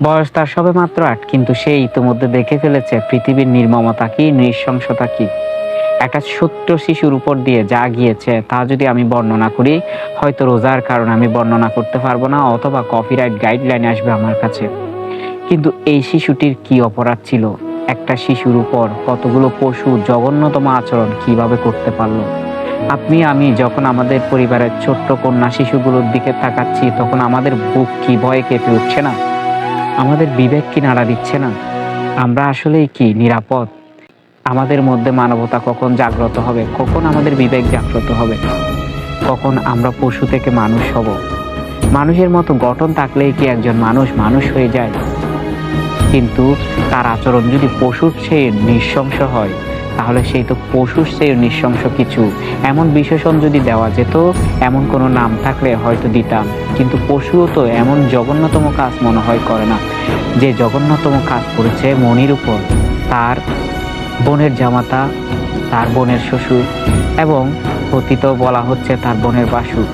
বয়স তার সবে মাত্র ৮, কিন্তু সে ইতোমধ্যে দেখে ফেলেছে পৃথিবীর নির্মমতা কি, নৃশংসতা কি। একটা ছোট্ট শিশুর উপর দিয়ে যা গিয়েছে তা যদি আমি বর্ণনা করি, হয়তো রোজার কারণে আমি বর্ণনা করতে পারবো না, অথবা কপিরাইট গাইডলাইন আসবে আমার কাছে। কিন্তু এই শিশুটির কি অপরাধ ছিল? একটা শিশুর উপর কতগুলো পশু জঘন্যতম আচরণ কিভাবে করতে পারলো? আপনি আমি যখন আমাদের পরিবারের ছোট্ট কন্যা শিশুগুলোর দিকে তাকাচ্ছি, তখন আমাদের বুক কি ভয়ে কেঁপে উঠছে না? আমাদের বিবেক কি নাড়া দিচ্ছে না? আমরা আসলেই কি নিরাপদ? আমাদের মধ্যে মানবতা কখন জাগ্রত হবে? কখন আমাদের বিবেক জাগ্রত হবে? কখন আমরা পশু থেকে মানুষ হব? মানুষের মতো গঠন থাকলেই কি একজন মানুষ মানুষ হয়ে যায়? কিন্তু তার আচরণ যদি পশুর চেয়ে নৃশংস হয়, তাহলে সেই তো পশুর চেয়ে নৃশংস কিছু। এমন বিশেষণ যদি দেওয়া যেত, এমন কোনো নাম থাকলে হয়তো দিতাম। কিন্তু পশুও তো এমন জঘন্যতম কাজ মনে হয় করে না। যে জঘন্যতম কাজ করেছে মনির উপর, তার বোনের জামাতা, তার বোনের শ্বশুর, এবং কথিত বলা হচ্ছে তার বোনের বাসুর।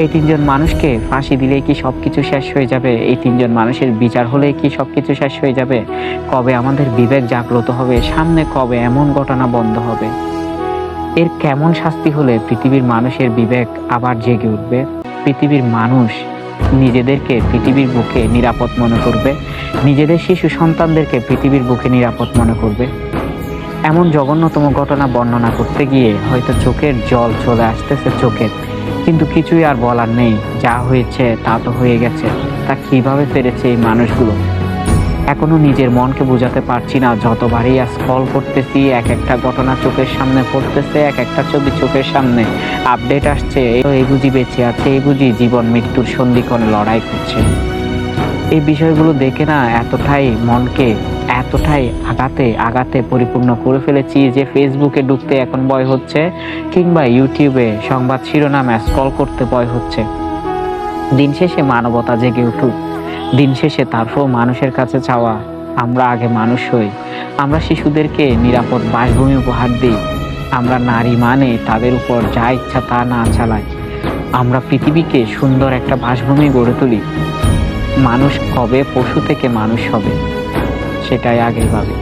এই তিনজন মানুষকে ফাঁসি দিলেই কি সবকিছু শেষ হয়ে যাবে? এই তিনজন মানুষের বিচার হলেই কি সবকিছু শেষ হয়ে যাবে? কবে আমাদের বিবেক জাগ্রত হবে? সামনে কবে এমন ঘটনা বন্ধ হবে? এর কেমন শাস্তি হলে পৃথিবীর মানুষের বিবেক আবার জেগে উঠবে? পৃথিবীর মানুষ নিজেদেরকে পৃথিবীর বুকে নিরাপদ মনে করবে, নিজেদের শিশু সন্তানদেরকে পৃথিবীর বুকে নিরাপদ মনে করবে। এমন জঘন্যতম ঘটনা বর্ণনা করতে গিয়ে হয়তো চোখের জল চলে আসতেছে চোখের, কিন্তু কিছুই আর বলার নেই। যা হয়েছে তা তো হয়ে গেছে। তা কিভাবে পেরেছে এই মানুষগুলো? এখনো নিজের মনকে বোঝাতে পারছি না। যতবারই স্ক্রল করতেছি, এক একটা ঘটনা চোখের সামনে পড়তেছে, এক একটা ছবি চোখের সামনে আপডেট আসছে। এই বুঝি বেঁচে আছে, এই বুঝি জীবন মৃত্যুর সন্ধিক্ষণে লড়াই করছে। এই বিষয়গুলো দেখে না এতটাই আঘাতে পরিপূর্ণ করে ফেলেছি যে ফেসবুকে ঢুকতে এখন ভয় হচ্ছে, কিংবা ইউটিউবে সংবাদ শিরোনামে স্ক্রল করতে ভয় হচ্ছে। দিন শেষে মানবতা জেগে উঠুক। দিন শেষে তারপর মানুষের কাছে চাওয়া, আমরা আগে মানুষ হই। আমরা শিশুদেরকে নিরাপদ বাসভূমি উপহার দিই। আমরা নারী মানে তাদের উপর যা ইচ্ছা তা না চালাই। আমরা পৃথিবীকে সুন্দর একটা বাসভূমি গড়ে তুলি। মানুষ কবে পশু থেকে মানুষ হবে, সেটাই আগে ভাবে।